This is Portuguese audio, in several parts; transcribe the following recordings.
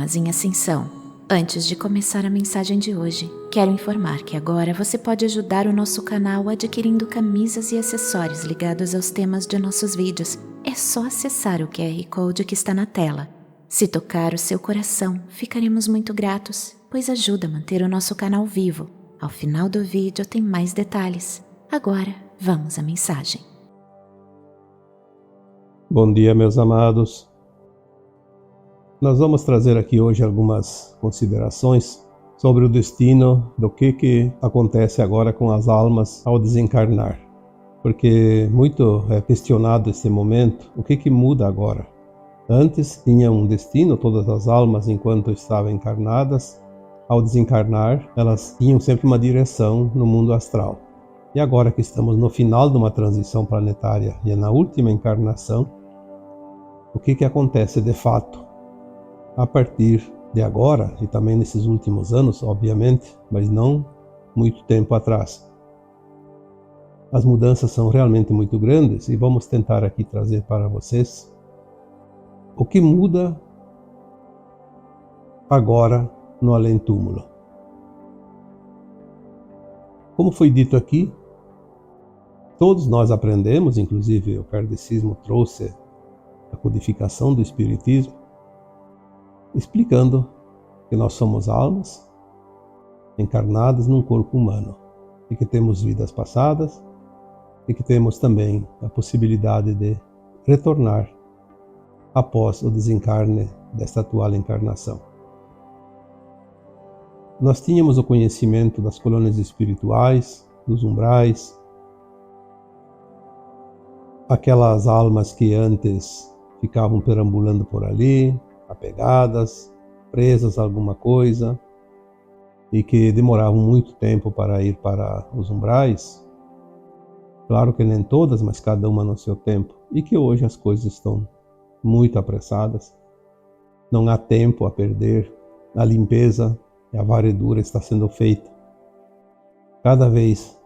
Almas em Ascensão. Antes de começar a mensagem de hoje, quero informar que agora você pode ajudar o nosso canal adquirindo camisas e acessórios ligados aos temas de nossos vídeos. É só acessar o QR Code que está na tela. Se tocar o seu coração, ficaremos muito gratos, pois ajuda a manter o nosso canal vivo. Ao final do vídeo tem mais detalhes. Agora, vamos à mensagem. Bom dia, meus amados. Nós vamos trazer aqui hoje algumas considerações sobre o destino do que acontece agora com as almas ao desencarnar. Porque muito é questionado esse momento, o que muda agora? Antes tinha um destino, todas as almas enquanto estavam encarnadas, ao desencarnar elas tinham sempre uma direção no mundo astral. E agora que estamos no final de uma transição planetária e na última encarnação, o que acontece de fato? A partir de agora, e também nesses últimos anos, obviamente, mas não muito tempo atrás. As mudanças são realmente muito grandes e vamos tentar aqui trazer para vocês o que muda agora no além-túmulo. Como foi dito aqui, todos nós aprendemos, inclusive o kardecismo trouxe a codificação do espiritismo, explicando que nós somos almas encarnadas num corpo humano e que temos vidas passadas e que temos também a possibilidade de retornar após o desencarne desta atual encarnação. Nós tínhamos o conhecimento das colônias espirituais, dos umbrais, aquelas almas que antes ficavam perambulando por ali, apegadas, presas a alguma coisa e que demoravam muito tempo para ir para os umbrais. Claro que nem todas, mas cada uma no seu tempo. E que hoje as coisas estão muito apressadas. Não há tempo a perder. A limpeza e a varredura está sendo feita. Cada vez,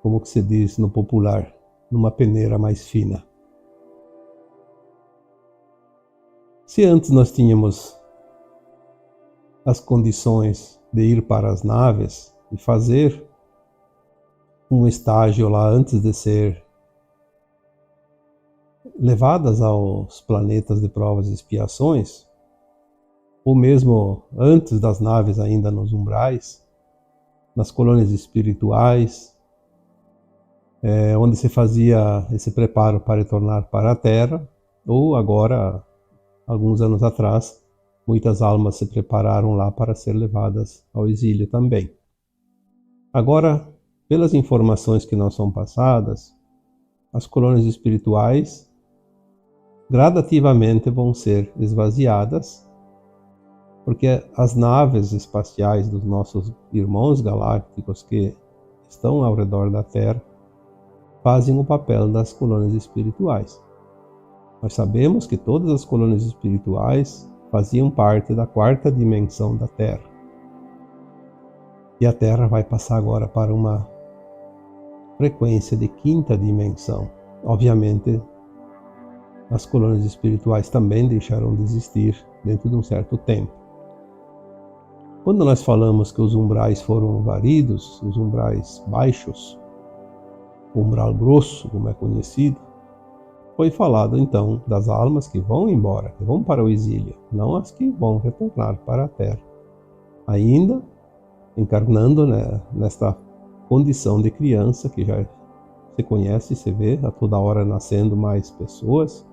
como que se diz no popular, numa peneira mais fina. Se antes nós tínhamos as condições de ir para as naves e fazer um estágio lá antes de ser levadas aos planetas de provas e expiações, ou mesmo antes das naves ainda nos umbrais, nas colônias espirituais, onde se fazia esse preparo para retornar para a Terra, ou agora, alguns anos atrás, muitas almas se prepararam lá para ser levadas ao exílio também. Agora, pelas informações que nos são passadas, as colônias espirituais gradativamente vão ser esvaziadas, porque as naves espaciais dos nossos irmãos galácticos que estão ao redor da Terra fazem o papel das colônias espirituais. Nós sabemos que todas as colônias espirituais faziam parte da quarta dimensão da Terra. E a Terra vai passar agora para uma frequência de quinta dimensão. Obviamente, as colônias espirituais também deixarão de existir dentro de um certo tempo. Quando nós falamos que os umbrais foram varidos, os umbrais baixos, o umbral grosso, como é conhecido, foi falado então das almas que vão embora, que vão para o exílio, não as que vão retornar para a Terra. Ainda encarnando, né, nesta condição de criança que já se conhece e se vê a toda hora nascendo mais pessoas,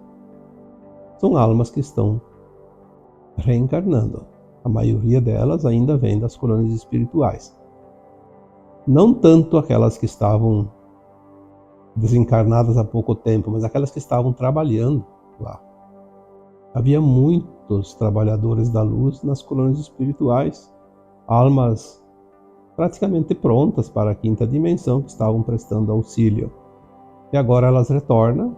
são almas que estão reencarnando. A maioria delas ainda vem das colônias espirituais. Não tanto aquelas que estavam desencarnadas há pouco tempo, mas aquelas que estavam trabalhando lá. Havia muitos trabalhadores da luz nas colônias espirituais, almas praticamente prontas para a quinta dimensão que estavam prestando auxílio. E agora elas retornam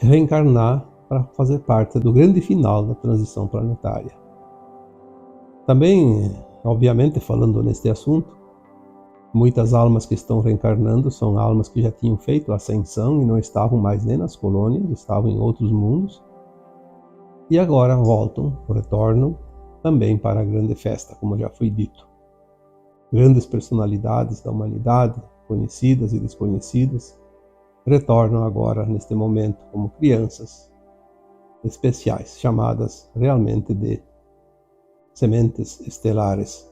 reencarnar para fazer parte do grande final da transição planetária. Também, obviamente, falando neste assunto, muitas almas que estão reencarnando são almas que já tinham feito a ascensão e não estavam mais nem nas colônias, estavam em outros mundos. e agora retornam também para a grande festa, como já foi dito. Grandes personalidades da humanidade, conhecidas e desconhecidas, retornam agora, neste momento, como crianças especiais, chamadas realmente de sementes estelares.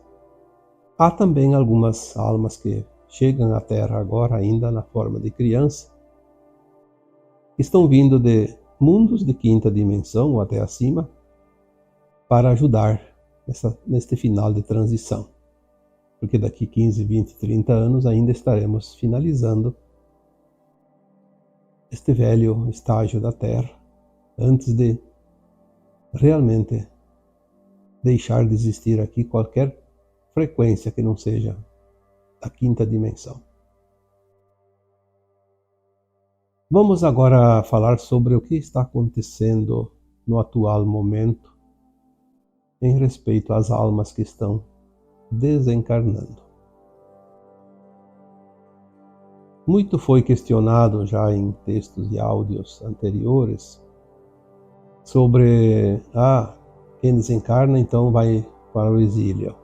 Há também algumas almas que chegam à Terra agora, ainda na forma de criança, estão vindo de mundos de quinta dimensão ou até acima, para ajudar neste final de transição. Porque daqui 15, 20, 30 anos ainda estaremos finalizando este velho estágio da Terra, antes de realmente deixar de existir aqui qualquer frequência que não seja da quinta dimensão. Vamos agora falar sobre o que está acontecendo no atual momento em respeito às almas que estão desencarnando. Muito foi questionado já em textos e áudios anteriores sobre quem desencarna então vai para o exílio.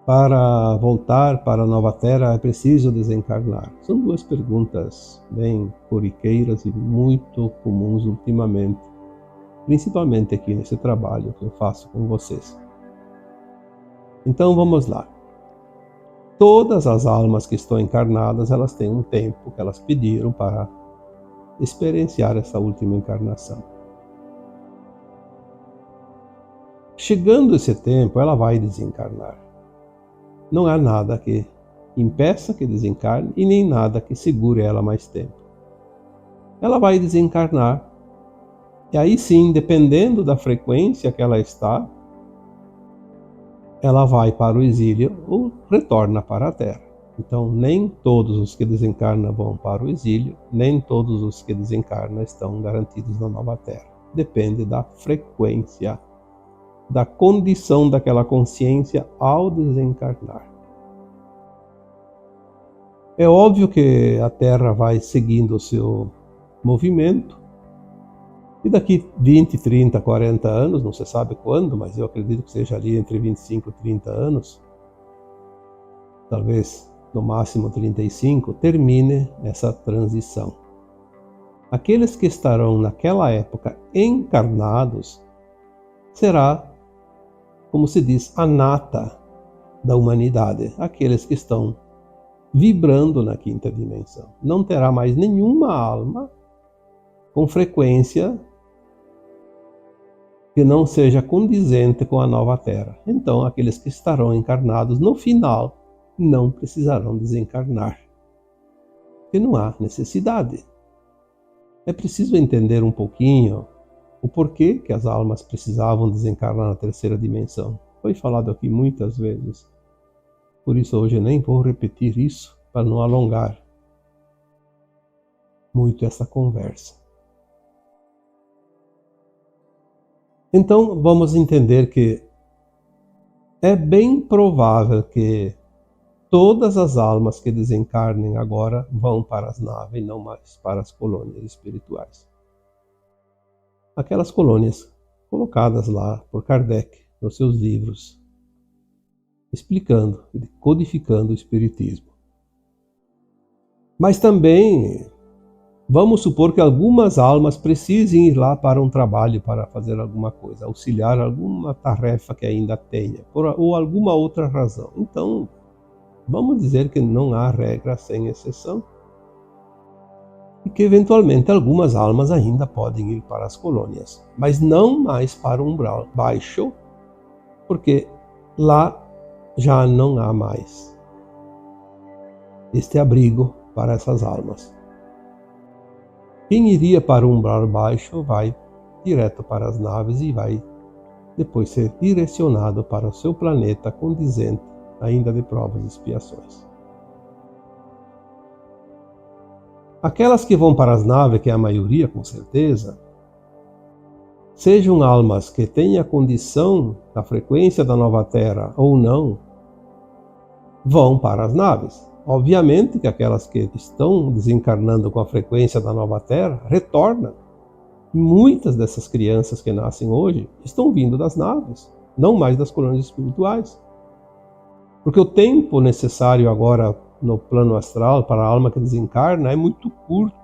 Para voltar para a nova Terra é preciso desencarnar? São duas perguntas bem corriqueiras e muito comuns ultimamente, principalmente aqui nesse trabalho que eu faço com vocês. Então vamos lá. Todas as almas que estão encarnadas, elas têm um tempo que elas pediram para experienciar essa última encarnação. Chegando esse tempo, ela vai desencarnar. Não há nada que impeça que desencarne e nem nada que segure ela mais tempo. Ela vai desencarnar e aí sim, dependendo da frequência que ela está, ela vai para o exílio ou retorna para a Terra. Então, nem todos os que desencarnam vão para o exílio, nem todos os que desencarnam estão garantidos na nova Terra. Depende da frequência, da condição daquela consciência ao desencarnar. É óbvio que a Terra vai seguindo o seu movimento, e daqui 20, 30, 40 anos, não se sabe quando, mas eu acredito que seja ali entre 25 e 30 anos, talvez no máximo 35, termine essa transição. Aqueles que estarão naquela época encarnados será, como se diz, a nata da humanidade, aqueles que estão vibrando na quinta dimensão. Não terá mais nenhuma alma com frequência que não seja condizente com a nova Terra. Então, aqueles que estarão encarnados no final não precisarão desencarnar, porque não há necessidade. É preciso entender um pouquinho o porquê que as almas precisavam desencarnar na terceira dimensão. Foi falado aqui muitas vezes, por isso hoje nem vou repetir isso para não alongar muito essa conversa. Então, vamos entender que é bem provável que todas as almas que desencarnem agora vão para as naves e não mais para as colônias espirituais. Aquelas colônias colocadas lá por Kardec nos seus livros, explicando e codificando o Espiritismo. Mas também vamos supor que algumas almas precisem ir lá para um trabalho, para fazer alguma coisa, auxiliar alguma tarefa que ainda tenha, ou alguma outra razão. Então, vamos dizer que não há regra sem exceção, e que eventualmente algumas almas ainda podem ir para as colônias, mas não mais para o umbral baixo, porque lá já não há mais este abrigo para essas almas. Quem iria para o umbral baixo vai direto para as naves e vai depois ser direcionado para o seu planeta condizente ainda de provas e expiações. Aquelas que vão para as naves, que é a maioria com certeza, sejam almas que tenham a condição da frequência da nova Terra ou não, vão para as naves. Obviamente que aquelas que estão desencarnando com a frequência da nova Terra retornam Muitas dessas crianças que nascem hoje estão vindo das naves, não mais das colônias espirituais. Porque o tempo necessário agora no plano astral para a alma que desencarna é muito curto.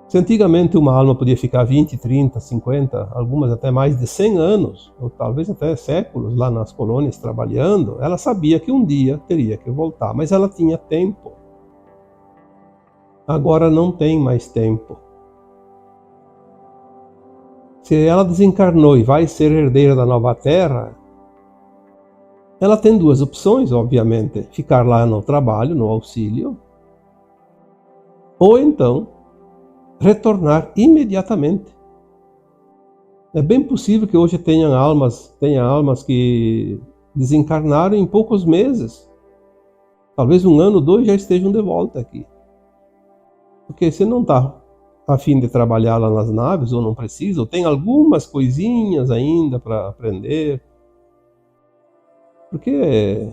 Se antigamente uma alma podia ficar 20, 30, 50, algumas até mais de 100 anos, ou talvez até séculos lá nas colônias trabalhando, ela sabia que um dia teria que voltar, mas ela tinha tempo. Agora não tem mais tempo. Se ela desencarnou e vai ser herdeira da nova Terra, ela tem duas opções, obviamente: ficar lá no trabalho, no auxílio, ou então retornar imediatamente. É bem possível que hoje tenha almas que desencarnaram em poucos meses. Talvez 1 ano, 2 já estejam de volta aqui. Porque se não está a fim de trabalhar lá nas naves, ou não precisa, ou tem algumas coisinhas ainda para aprender. Porque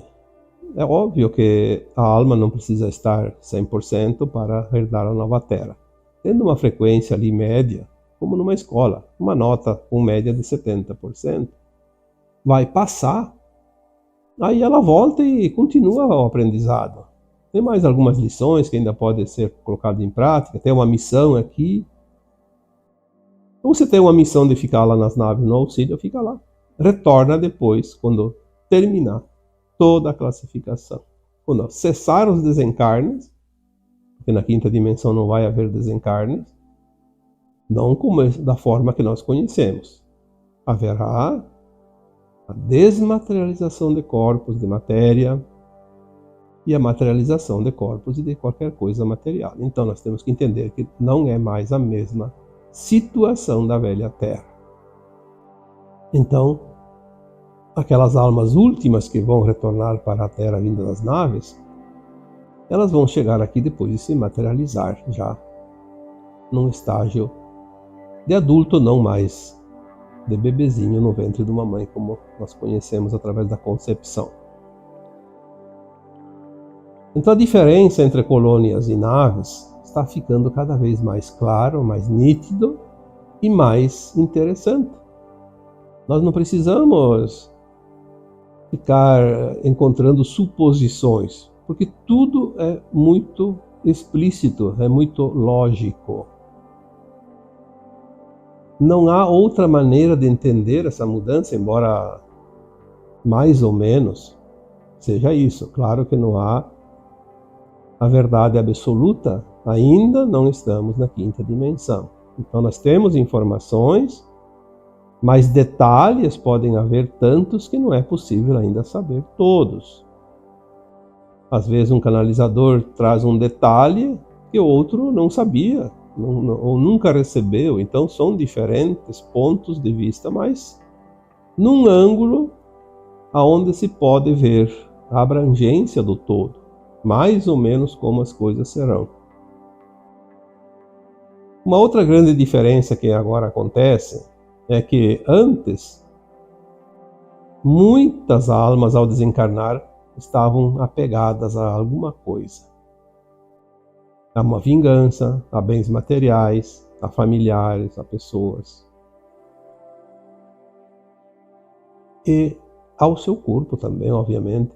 é óbvio que a alma não precisa estar 100% para herdar a nova Terra. Tendo uma frequência ali média, como numa escola, uma nota com média de 70%, vai passar, aí ela volta e continua o aprendizado. Tem mais algumas lições que ainda podem ser colocadas em prática, tem uma missão aqui. Então você tem uma missão de ficar lá nas naves no auxílio, fica lá. Retorna depois, quando terminar toda a classificação. Quando cessar os desencarnes, porque na quinta dimensão não vai haver desencarnes, não como da forma que nós conhecemos. Haverá a desmaterialização de corpos de matéria e a materialização de corpos e de qualquer coisa material. Então nós temos que entender que não é mais a mesma situação da velha Terra. Então, aquelas almas últimas que vão retornar para a Terra vinda das naves, elas vão chegar aqui depois de se materializar já num estágio de adulto, não mais de bebezinho no ventre de uma mãe, como nós conhecemos através da concepção. Então a diferença entre colônias e naves está ficando cada vez mais claro, mais nítido e mais interessante. Nós não precisamos ficar encontrando suposições, porque tudo é muito explícito, é muito lógico. Não há outra maneira de entender essa mudança, embora mais ou menos seja isso. Claro que não há a verdade absoluta, ainda não estamos na quinta dimensão. Então nós temos informações, mas detalhes podem haver tantos que não é possível ainda saber todos. Às vezes um canalizador traz um detalhe que o outro não sabia, ou nunca recebeu. Então são diferentes pontos de vista, mas num ângulo aonde se pode ver a abrangência do todo, mais ou menos como as coisas serão. Uma outra grande diferença que agora acontece é que antes muitas almas ao desencarnar estavam apegadas a alguma coisa, a uma vingança, a bens materiais, a familiares, a pessoas e ao seu corpo também, obviamente.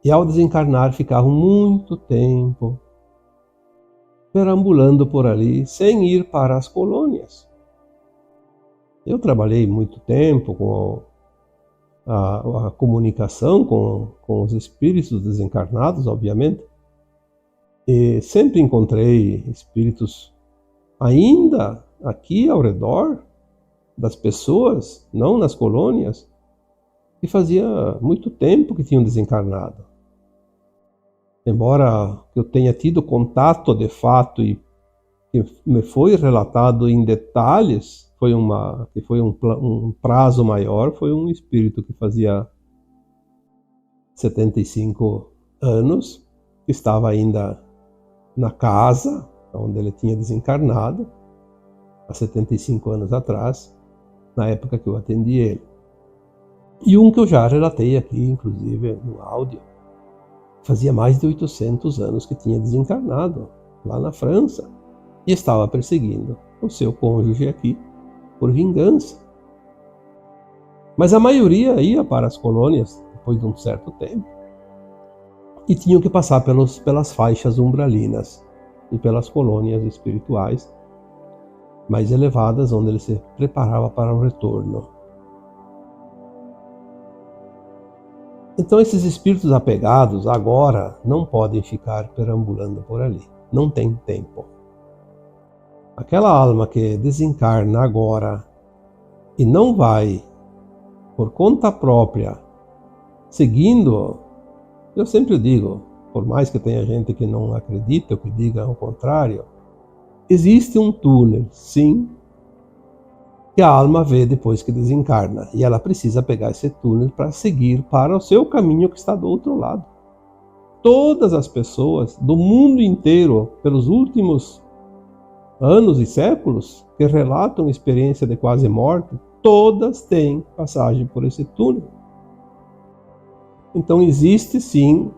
E ao desencarnar ficavam muito tempo perambulando por ali sem ir para as colônias. Eu trabalhei muito tempo com a comunicação com os espíritos desencarnados, obviamente, e sempre encontrei espíritos ainda aqui ao redor das pessoas, não nas colônias, que fazia muito tempo que tinham desencarnado. Embora eu tenha tido contato de fato e que me foi relatado em detalhes, foi um prazo maior, foi um espírito que fazia 75 anos, que estava ainda na casa onde ele tinha desencarnado, há 75 anos atrás, na época que eu atendi ele. E um que eu já relatei aqui, inclusive no áudio, fazia mais de 800 anos que tinha desencarnado, lá na França, e estava perseguindo o seu cônjuge aqui por vingança. Mas a maioria ia para as colônias depois de um certo tempo e tinham que passar pelas faixas umbralinas e pelas colônias espirituais mais elevadas, onde ele se preparava para o retorno. Então esses espíritos apegados agora não podem ficar perambulando por ali, não tem tempo. Aquela alma que desencarna agora e não vai por conta própria, seguindo, eu sempre digo, por mais que tenha gente que não acredita ou que diga o contrário, existe um túnel, sim, que a alma vê depois que desencarna. E ela precisa pegar esse túnel para seguir para o seu caminho que está do outro lado. Todas as pessoas do mundo inteiro, pelos últimos anos e séculos, que relatam experiência de quase morte, todas têm passagem por esse túnel. Então existe sim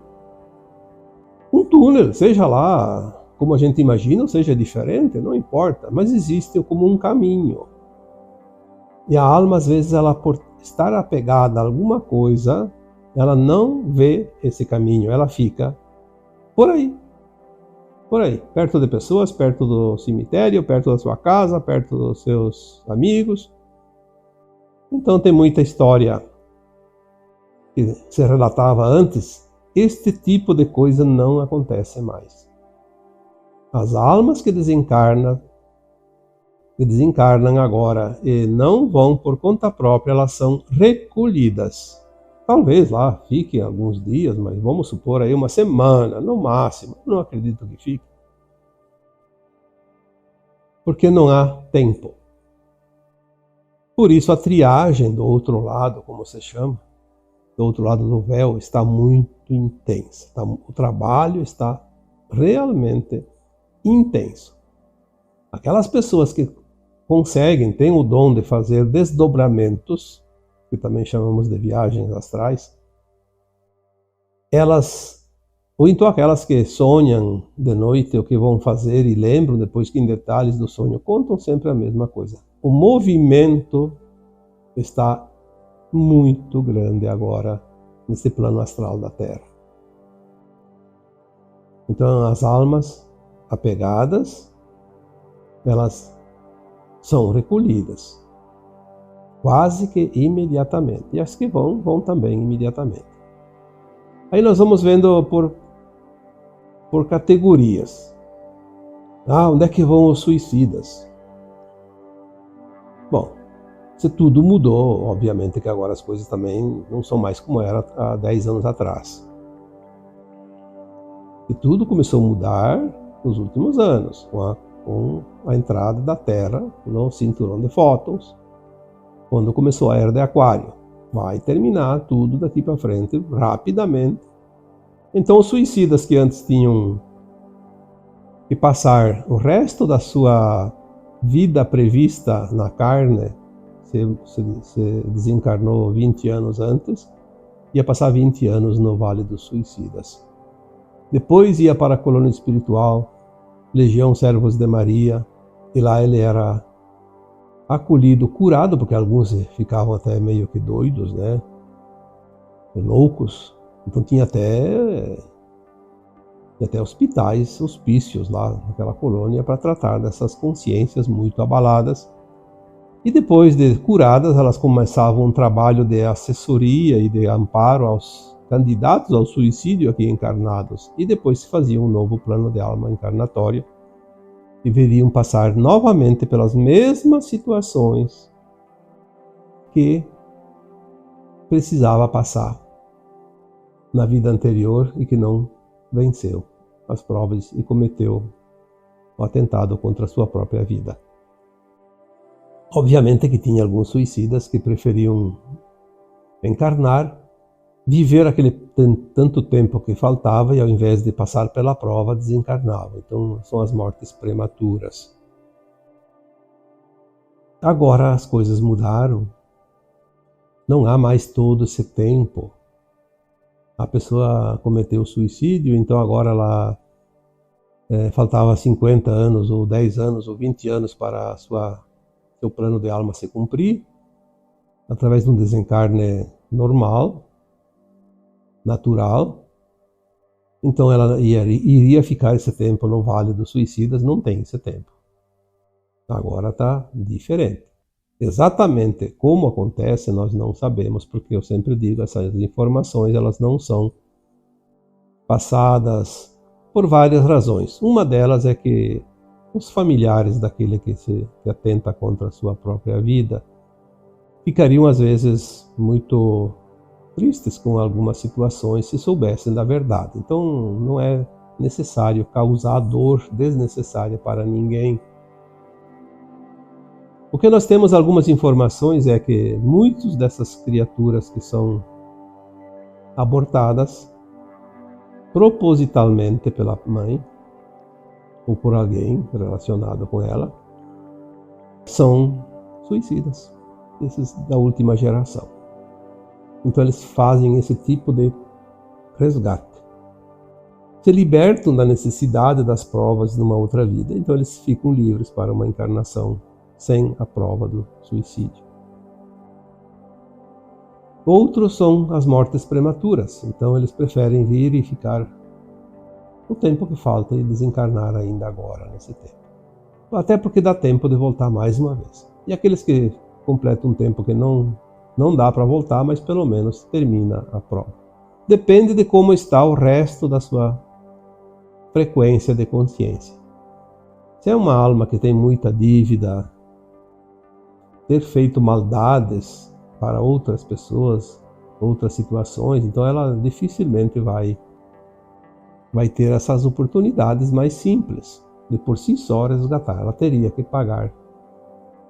um túnel, seja lá como a gente imagina, ou seja diferente, não importa, mas existe como um caminho. E a alma, às vezes, ela por estar apegada a alguma coisa, ela não vê esse caminho, ela fica por aí, perto de pessoas, perto do cemitério, perto da sua casa, perto dos seus amigos. Então tem muita história que se relatava antes, este tipo de coisa não acontece mais. As almas que desencarnam agora e não vão por conta própria, elas são recolhidas. Talvez lá fiquem alguns dias, mas vamos supor aí uma semana, no máximo. Não acredito que fique. Porque não há tempo. Por isso a triagem do outro lado, como se chama, do outro lado do véu, está muito intensa. O trabalho está realmente intenso. Aquelas pessoas que conseguem, têm o dom de fazer desdobramentos, que também chamamos de viagens astrais, ou então aquelas que sonham de noite o que vão fazer e lembram depois que em detalhes do sonho, contam sempre a mesma coisa. O movimento está muito grande agora nesse plano astral da Terra. Então as almas apegadas, elas são recolhidas quase que imediatamente. E as que vão também imediatamente. Aí nós vamos vendo por categorias. Onde é que vão os suicidas? Bom, se tudo mudou, obviamente que agora as coisas também não são mais como era há 10 anos atrás. E tudo começou a mudar nos últimos anos, com a entrada da Terra no cinturão de fótons, quando começou a era de Aquário. Vai terminar tudo daqui para frente rapidamente. Então os suicidas que antes tinham que passar o resto da sua vida prevista na carne, se desencarnou 20 anos antes, ia passar 20 anos no Vale dos Suicidas. Depois ia para a colônia espiritual, Legião Servos de Maria, e lá ele era acolhido, curado, porque alguns ficavam até meio que doidos, né? Loucos. Então tinha até hospitais, hospícios lá naquela colônia para tratar dessas consciências muito abaladas. E depois de curadas, elas começavam um trabalho de assessoria e de amparo aos candidatos ao suicídio aqui encarnados. E depois se fazia um novo plano de alma encarnatória e veriam passar novamente pelas mesmas situações que precisava passar na vida anterior e que não venceu as provas e cometeu o atentado contra a sua própria vida. Obviamente que tinha alguns suicidas que preferiam encarnar, viver aquele tanto tempo que faltava e ao invés de passar pela prova, desencarnavam. Então são as mortes prematuras. Agora as coisas mudaram. Não há mais todo esse tempo. A pessoa cometeu suicídio, então agora ela faltava 50 anos, ou 10 anos, ou 20 anos para seu plano de alma se cumprir, através de um desencarne normal, natural. Então ela iria ficar esse tempo no Vale dos Suicidas, não tem esse tempo. Agora está diferente. Exatamente como acontece nós não sabemos, porque eu sempre digo, essas informações elas não são passadas por várias razões. Uma delas é que os familiares daquele que atenta contra a sua própria vida ficariam às vezes muito tristes com algumas situações se soubessem da verdade. Então não é necessário causar dor desnecessária para ninguém. O que nós temos algumas informações é que muitas dessas criaturas que são abortadas propositalmente pela mãe ou por alguém relacionado com ela são suicidas, esses da última geração. Então eles fazem esse tipo de resgate. Se libertam da necessidade das provas numa outra vida, então eles ficam livres para uma encarnação sem a prova do suicídio. Outros são as mortes prematuras, então eles preferem vir e ficar o tempo que falta e desencarnar ainda agora, nesse tempo. Até porque dá tempo de voltar mais uma vez. E aqueles que completam um tempo que não dá para voltar, mas pelo menos termina a prova. Depende de como está o resto da sua frequência de consciência. Se é uma alma que tem muita dívida, ter feito maldades para outras pessoas, outras situações, então ela dificilmente vai ter essas oportunidades mais simples de por si só resgatar. Ela teria que pagar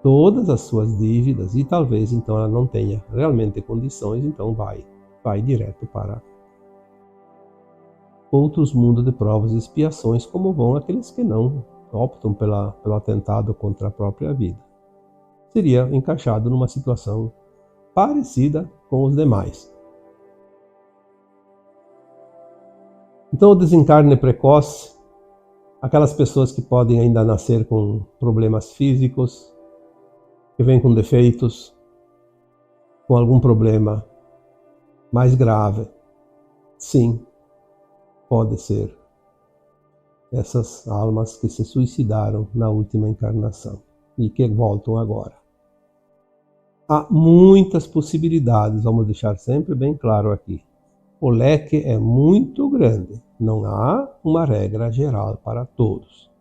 todas as suas dívidas e talvez então ela não tenha realmente condições, então vai direto para outros mundos de provas e expiações, como vão aqueles que não optam pelo atentado contra a própria vida. Seria encaixado numa situação parecida com os demais. Então o desencarne precoce, aquelas pessoas que podem ainda nascer com problemas físicos, que vêm com defeitos, com algum problema mais grave, sim, pode ser essas almas que se suicidaram na última encarnação e que voltam agora. Há muitas possibilidades, vamos deixar sempre bem claro aqui. O leque é muito grande, não há uma regra geral para todos,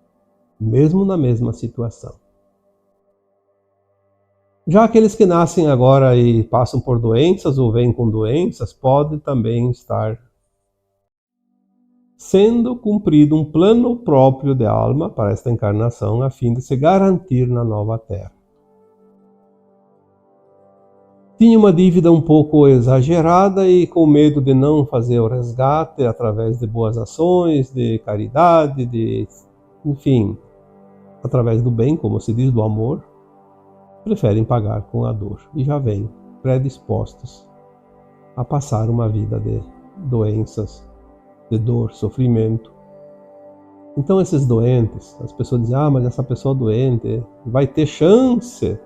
mesmo na mesma situação. Já aqueles que nascem agora e passam por doenças ou vêm com doenças, pode também estar sendo cumprido um plano próprio de alma para esta encarnação, a fim de se garantir na nova Terra. Tinha uma dívida um pouco exagerada e com medo de não fazer o resgate através de boas ações, de caridade, enfim, através do bem, como se diz, do amor, preferem pagar com a dor e já vêm predispostos a passar uma vida de doenças, de dor, sofrimento. Então esses doentes, as pessoas dizem, mas essa pessoa doente vai ter chance.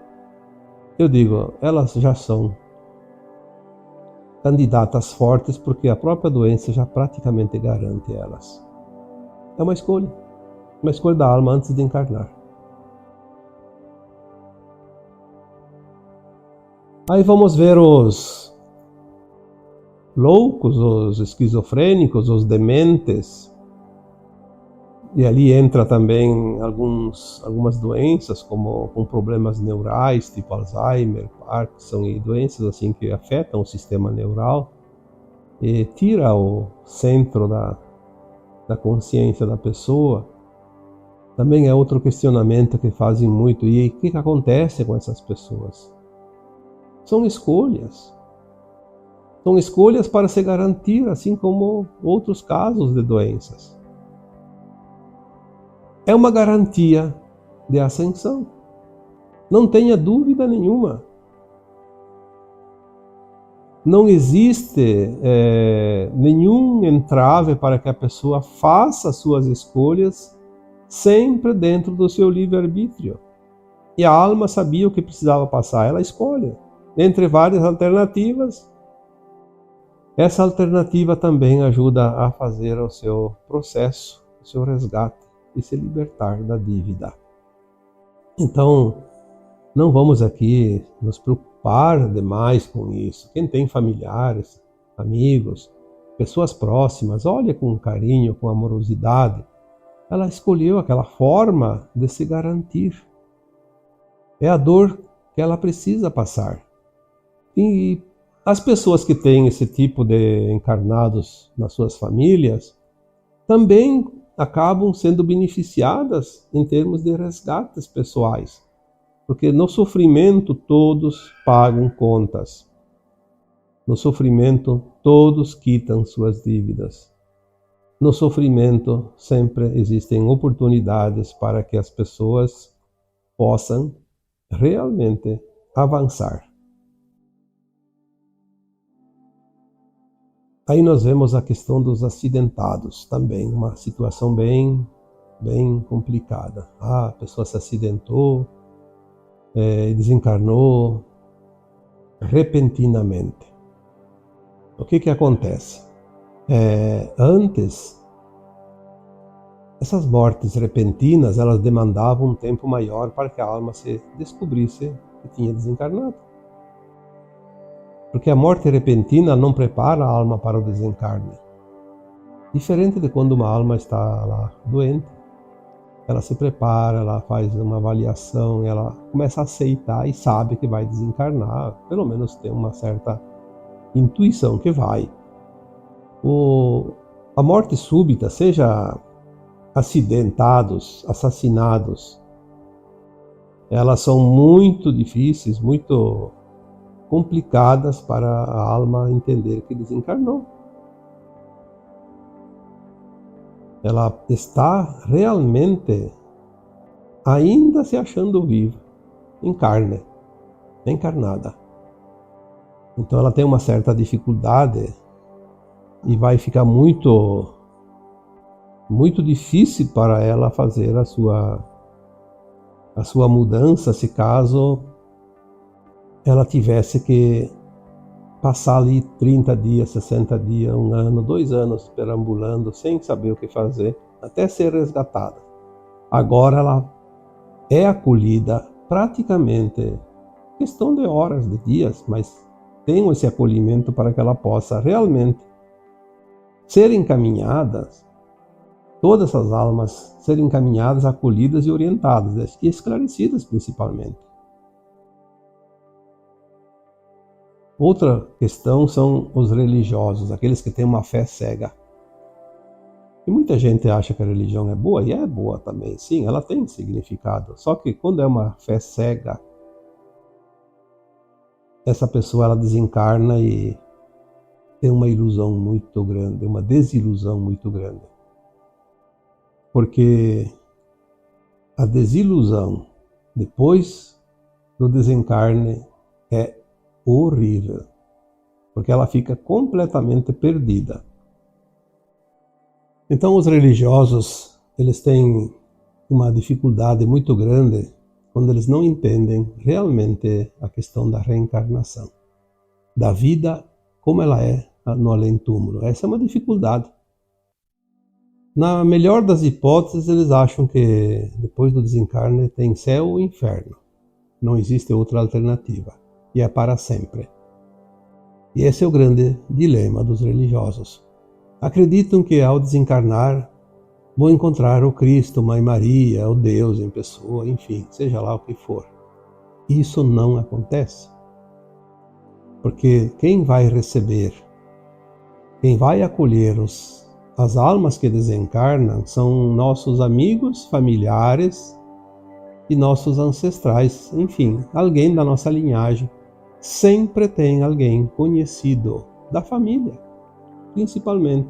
Eu digo, elas já são candidatas fortes porque a própria doença já praticamente garante elas. É uma escolha da alma antes de encarnar. Aí vamos ver os loucos, os esquizofrênicos, os dementes. E ali entra também algumas doenças, como com problemas neurais, tipo Alzheimer, Parkinson e doenças assim que afetam o sistema neural e tira o centro da consciência da pessoa. Também é outro questionamento que fazem muito. E o que acontece com essas pessoas? São escolhas. São escolhas para se garantir, assim como outros casos de doenças. É uma garantia de ascensão. Não tenha dúvida nenhuma. Não existe nenhum entrave para que a pessoa faça suas escolhas sempre dentro do seu livre-arbítrio. E a alma sabia o que precisava passar, ela escolhe. Entre várias alternativas, essa alternativa também ajuda a fazer o seu processo, o seu resgate e se libertar da dívida. Então, não vamos aqui nos preocupar demais com isso. Quem tem familiares, amigos, pessoas próximas, olha com carinho, com amorosidade. Ela escolheu aquela forma de se garantir. É a dor que ela precisa passar. E as pessoas que têm esse tipo de encarnados nas suas famílias também acabam sendo beneficiadas em termos de resgates pessoais. Porque no sofrimento todos pagam contas. No sofrimento todos quitam suas dívidas. No sofrimento sempre existem oportunidades para que as pessoas possam realmente avançar. Aí nós vemos a questão dos acidentados também, uma situação bem complicada. A pessoa se acidentou, desencarnou repentinamente. O que acontece? Antes, essas mortes repentinas, elas demandavam um tempo maior para que a alma se descobrisse que tinha desencarnado. Porque a morte repentina não prepara a alma para o desencarne. Diferente de quando uma alma está lá doente, ela se prepara, ela faz uma avaliação, ela começa a aceitar e sabe que vai desencarnar, pelo menos tem uma certa intuição que vai. A morte súbita, seja acidentados, assassinados, elas são muito difíceis, muito complicadas para a alma entender que desencarnou. Ela está realmente ainda se achando viva, em carne, encarnada. Então ela tem uma certa dificuldade e vai ficar muito difícil para ela fazer a sua mudança, se caso ela tivesse que passar ali 30 dias, 60 dias, 1 ano, 2 anos perambulando, sem saber o que fazer, até ser resgatada. Agora ela é acolhida praticamente, questão de horas, de dias, mas tem esse acolhimento para que ela possa realmente ser encaminhadas, todas essas almas serem encaminhadas, acolhidas e orientadas, e esclarecidas principalmente. Outra questão são os religiosos, aqueles que têm uma fé cega. E muita gente acha que a religião é boa, e é boa também, sim, ela tem significado. Só que quando é uma fé cega, essa pessoa ela desencarna e tem uma ilusão muito grande, uma desilusão muito grande. Porque a desilusão depois do desencarne é horrível, porque ela fica completamente perdida. Então os religiosos, eles têm uma dificuldade muito grande quando eles não entendem realmente a questão da reencarnação, da vida como ela é no além-túmulo. Essa é uma dificuldade. Na melhor das hipóteses, eles acham que depois do desencarne tem céu ou inferno. Não existe outra alternativa. E é para sempre. E esse é o grande dilema dos religiosos. Acreditam que ao desencarnar vão encontrar o Cristo, Mãe Maria, o Deus em pessoa, enfim, seja lá o que for. Isso não acontece. Porque quem vai receber, quem vai acolher as almas que desencarnam são nossos amigos, familiares e nossos ancestrais, enfim, alguém da nossa linhagem. Sempre tem alguém conhecido da família, principalmente.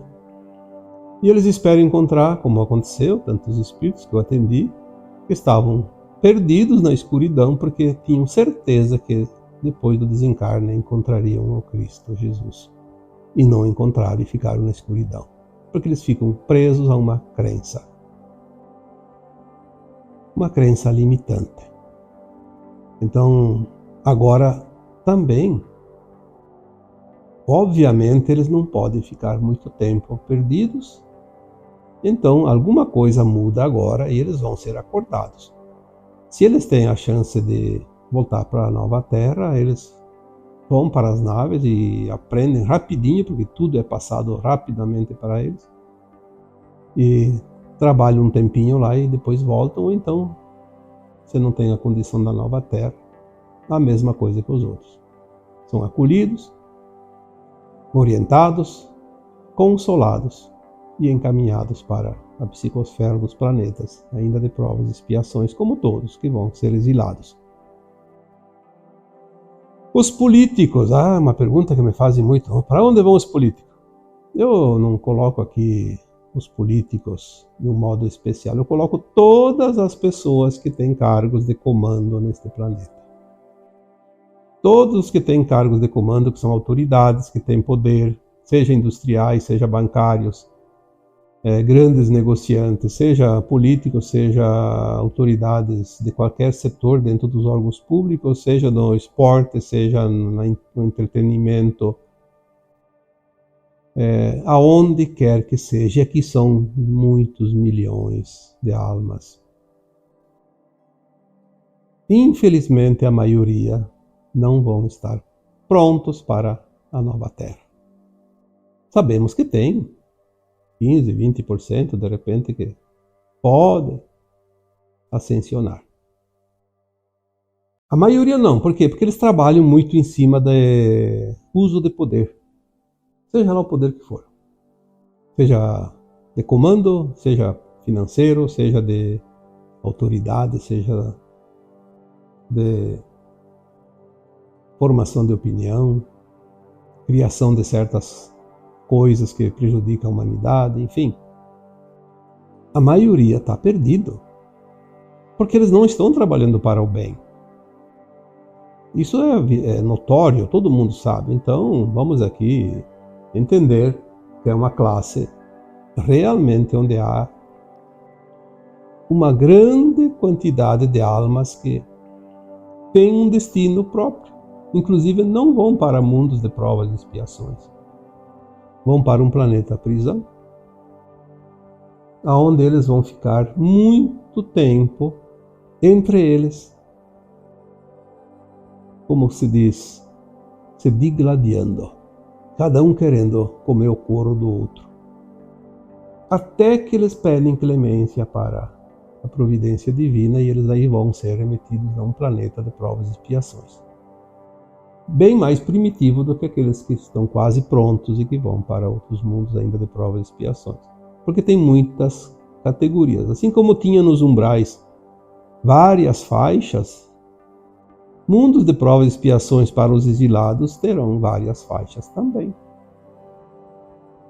E eles esperam encontrar, como aconteceu, tantos espíritos que eu atendi, que estavam perdidos na escuridão porque tinham certeza que depois do desencarne encontrariam o Cristo Jesus. E não encontraram e ficaram na escuridão, porque eles ficam presos a uma crença. uma crença limitante. Então, agora também, obviamente, eles não podem ficar muito tempo perdidos. Então, alguma coisa muda agora e eles vão ser acordados. Se eles têm a chance de voltar para a nova Terra, eles vão para as naves e aprendem rapidinho, porque tudo é passado rapidamente para eles. E trabalham um tempinho lá e depois voltam, ou então, se não tem a condição da nova Terra, a mesma coisa que os outros. São acolhidos, orientados, consolados e encaminhados para a psicosfera dos planetas, ainda de provas e expiações, como todos que vão ser exilados. Os políticos, uma pergunta que me fazem muito, para onde vão os políticos? Eu não coloco aqui os políticos de um modo especial, eu coloco todas as pessoas que têm cargos de comando neste planeta. Todos os que têm cargos de comando, que são autoridades, que têm poder, seja industriais, seja bancários, grandes negociantes, seja políticos, seja autoridades de qualquer setor dentro dos órgãos públicos, seja no esporte, seja no entretenimento, aonde quer que seja. E aqui são muitos milhões de almas. Infelizmente, a maioria não vão estar prontos para a nova Terra. Sabemos que tem 15, 20% de repente que pode ascensionar. A maioria não. Por quê? Porque eles trabalham muito em cima do uso de poder. Seja lá o poder que for. Seja de comando, seja financeiro, seja de autoridade, seja de formação de opinião, criação de certas coisas que prejudicam a humanidade, enfim. A maioria está perdido, porque eles não estão trabalhando para o bem. Isso é notório, todo mundo sabe. Então, vamos aqui entender que é uma classe realmente onde há uma grande quantidade de almas que têm um destino próprio. Inclusive, não vão para mundos de provas e expiações. Vão para um planeta prisão, aonde eles vão ficar muito tempo entre eles, como se diz, se digladiando, cada um querendo comer o couro do outro, até que eles pedem clemência para a providência divina e eles aí vão ser remetidos a um planeta de provas e expiações. Bem mais primitivo do que aqueles que estão quase prontos e que vão para outros mundos ainda de provas e expiações. Porque tem muitas categorias. Assim como tinha nos umbrais várias faixas, mundos de provas e expiações para os exilados terão várias faixas também.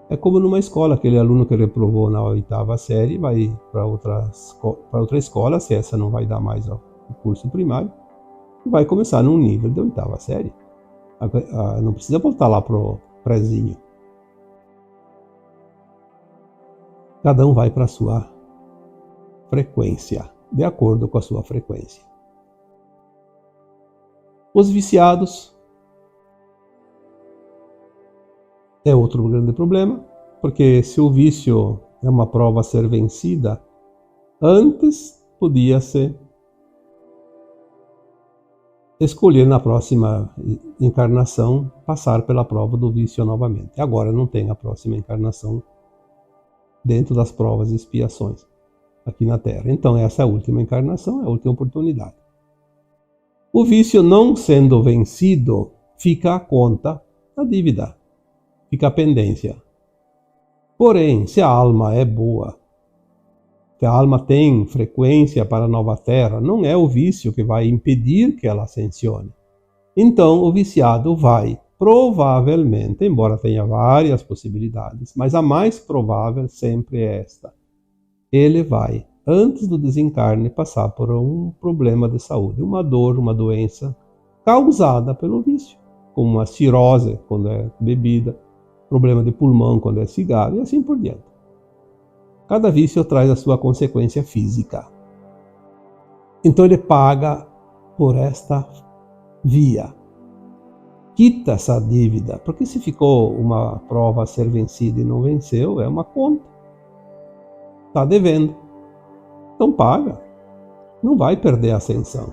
É como numa escola, aquele aluno que reprovou na 8ª série vai para outra escola, se essa não vai dar mais o curso primário, e vai começar num nível de 8ª série. Não precisa voltar lá pro prézinho. Cada um vai para a sua frequência, de acordo com a sua frequência. Os viciados é outro grande problema, porque se o vício é uma prova a ser vencida, antes podia-se escolher na próxima encarnação passar pela prova do vício novamente. Agora não tem a próxima encarnação dentro das provas e expiações aqui na Terra. Então essa é a última encarnação, é a última oportunidade. O vício não sendo vencido, fica a conta, a dívida, fica a pendência. Porém, se a alma é boa, se a alma tem frequência para a nova Terra, não é o vício que vai impedir que ela ascensione. Então, o viciado vai, provavelmente, embora tenha várias possibilidades, mas a mais provável sempre é esta. Ele vai, antes do desencarne, passar por um problema de saúde, uma dor, uma doença causada pelo vício, como uma cirrose quando é bebida, problema de pulmão quando é cigarro e assim por diante. Cada vício traz a sua consequência física. Então ele paga por esta via. Quita essa dívida, porque se ficou uma prova a ser vencida e não venceu, é uma conta. Está devendo. Então paga. Não vai perder a ascensão.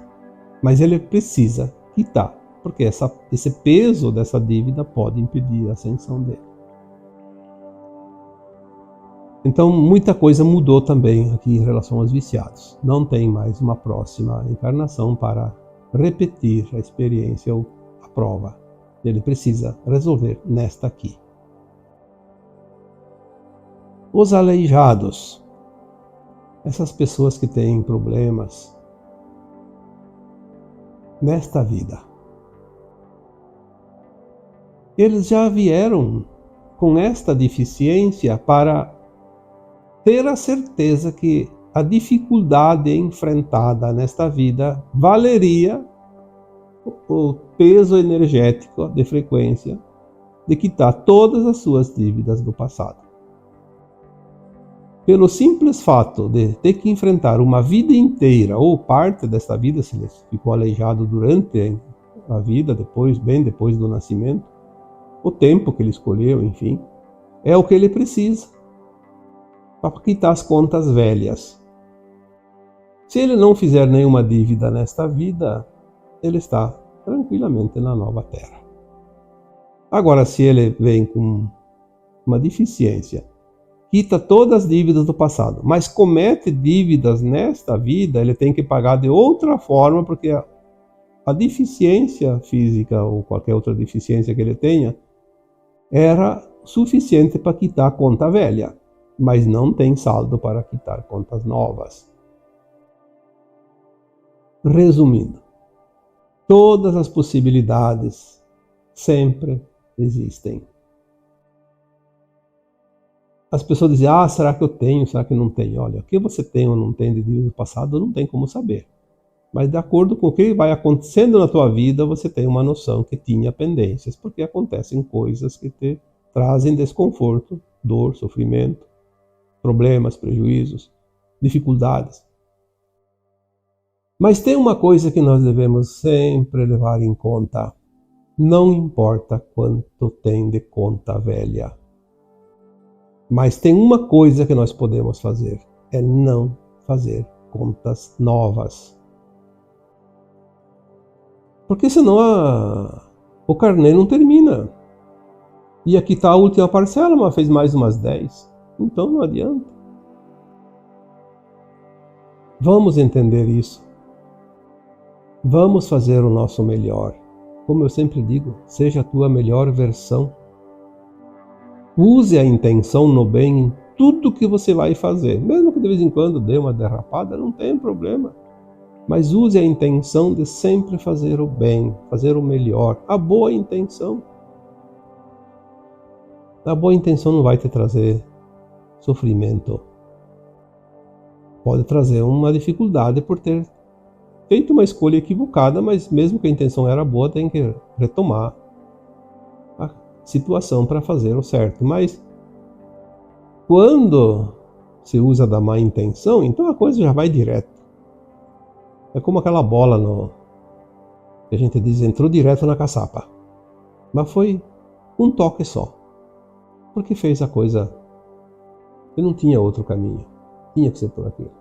Mas ele precisa quitar, porque esse peso dessa dívida pode impedir a ascensão dele. Então muita coisa mudou também aqui em relação aos viciados. Não tem mais uma próxima encarnação para repetir a experiência ou a prova. Ele precisa resolver nesta aqui. Os aleijados, essas pessoas que têm problemas nesta vida, eles já vieram com esta deficiência para ter a certeza que a dificuldade enfrentada nesta vida valeria o peso energético de frequência de quitar todas as suas dívidas do passado. Pelo simples fato de ter que enfrentar uma vida inteira ou parte desta vida, se ele ficou aleijado durante a vida, bem depois do nascimento, o tempo que ele escolheu, enfim, é o que ele precisa para quitar as contas velhas. Se ele não fizer nenhuma dívida nesta vida, ele está tranquilamente na nova terra. Agora, se ele vem com uma deficiência, quita todas as dívidas do passado, mas comete dívidas nesta vida, ele tem que pagar de outra forma, porque a deficiência física ou qualquer outra deficiência que ele tenha era suficiente para quitar a conta velha, mas não tem saldo para quitar contas novas. Resumindo, todas as possibilidades sempre existem. As pessoas dizem, será que eu tenho, será que não tenho? Olha, o que você tem ou não tem de dívida do passado, não tem como saber. Mas de acordo com o que vai acontecendo na tua vida, você tem uma noção que tinha pendências, porque acontecem coisas que te trazem desconforto, dor, sofrimento, problemas, prejuízos, dificuldades. Mas tem uma coisa que nós devemos sempre levar em conta. Não importa quanto tem de conta velha. Mas tem uma coisa que nós podemos fazer, é não fazer contas novas. Porque senão o carnê não termina. E aqui está a última parcela, mas fez mais umas 10. Então não adianta. Vamos entender isso. Vamos fazer o nosso melhor. Como eu sempre digo, seja a tua melhor versão. Use a intenção no bem em tudo que você vai fazer. Mesmo que de vez em quando dê uma derrapada, não tem problema. Mas use a intenção de sempre fazer o bem, fazer o melhor. A boa intenção. A boa intenção não vai te trazer sofrimento. Pode trazer uma dificuldade por ter feito uma escolha equivocada, mas mesmo que a intenção era boa, tem que retomar a situação para fazer o certo. Mas quando se usa da má intenção, então a coisa já vai direto. É como aquela bola que a gente diz, entrou direto na caçapa. Mas foi um toque só. Porque fez a coisa que não tinha outro caminho. Tinha que ser por aquilo.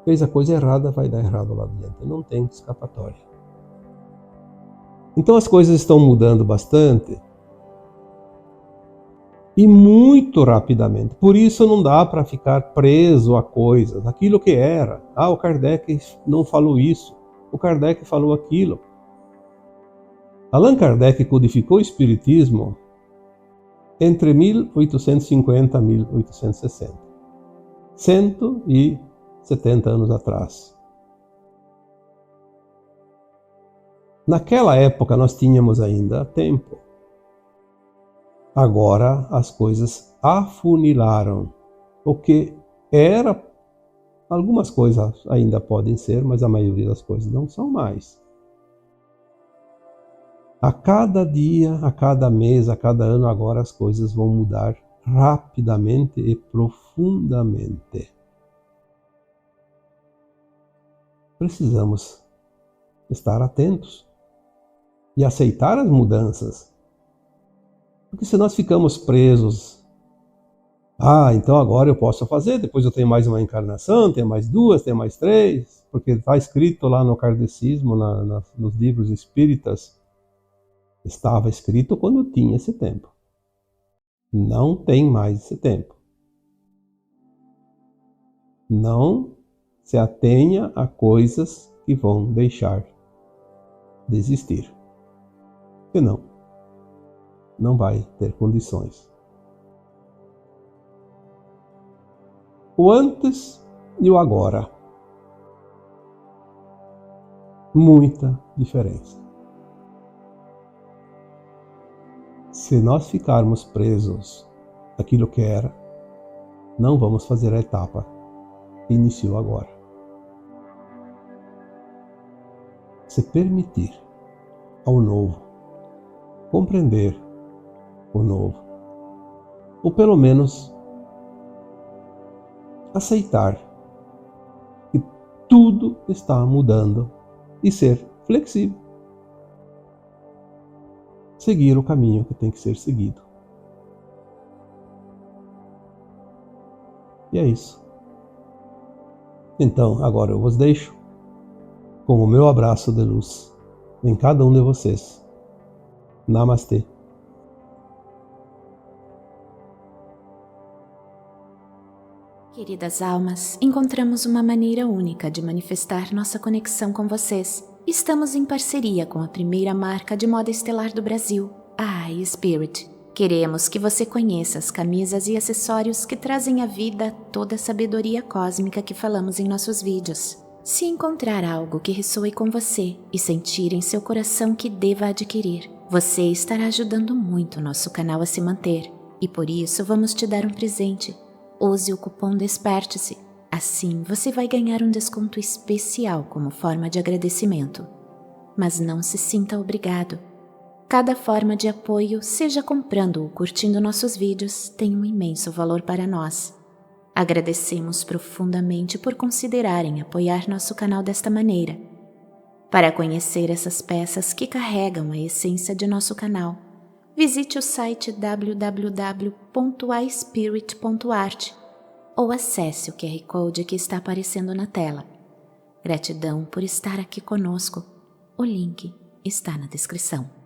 Fez a coisa errada, vai dar errado lá adiante. Não tem escapatória. Então as coisas estão mudando bastante. E muito rapidamente. Por isso não dá para ficar preso a coisas. Aquilo que era. O Kardec não falou isso. O Kardec falou aquilo. Allan Kardec codificou o Espiritismo entre 1850 e 1860. 170 anos atrás. Naquela época nós tínhamos ainda tempo. Agora as coisas afunilaram. O que era, algumas coisas ainda podem ser, mas a maioria das coisas não são mais. A cada dia, a cada mês, a cada ano, agora as coisas vão mudar rapidamente e profundamente. precisamos estar atentos e aceitar as mudanças. Porque se nós ficamos presos, então agora eu posso fazer, depois eu tenho mais uma encarnação, tenho mais duas, tenho mais três, porque está escrito lá no kardecismo, nos livros espíritas, estava escrito quando tinha esse tempo. Não tem mais esse tempo. Não se atenha a coisas que vão deixar de existir. Senão, não vai ter condições. O antes e o agora. Muita diferença. Se nós ficarmos presos àquilo que era, não vamos fazer a etapa que iniciou agora. Se permitir ao novo, compreender o novo, ou pelo menos aceitar que tudo está mudando e ser flexível. Seguir o caminho que tem que ser seguido. E é isso. Então, agora eu vos deixo com o meu abraço de luz em cada um de vocês. Namastê. Queridas almas, encontramos uma maneira única de manifestar nossa conexão com vocês. Estamos em parceria com a primeira marca de moda estelar do Brasil, a iSpirit. Queremos que você conheça as camisas e acessórios que trazem à vida toda a sabedoria cósmica que falamos em nossos vídeos. Se encontrar algo que ressoe com você e sentir em seu coração que deva adquirir, você estará ajudando muito o nosso canal a se manter. E por isso vamos te dar um presente. Use o cupom DESPERTE-SE. Assim você vai ganhar um desconto especial como forma de agradecimento. Mas não se sinta obrigado. Cada forma de apoio, seja comprando ou curtindo nossos vídeos, tem um imenso valor para nós. Agradecemos profundamente por considerarem apoiar nosso canal desta maneira. Para conhecer essas peças que carregam a essência de nosso canal, visite o site www.ispirit.art ou acesse o QR Code que está aparecendo na tela. Gratidão por estar aqui conosco. O link está na descrição.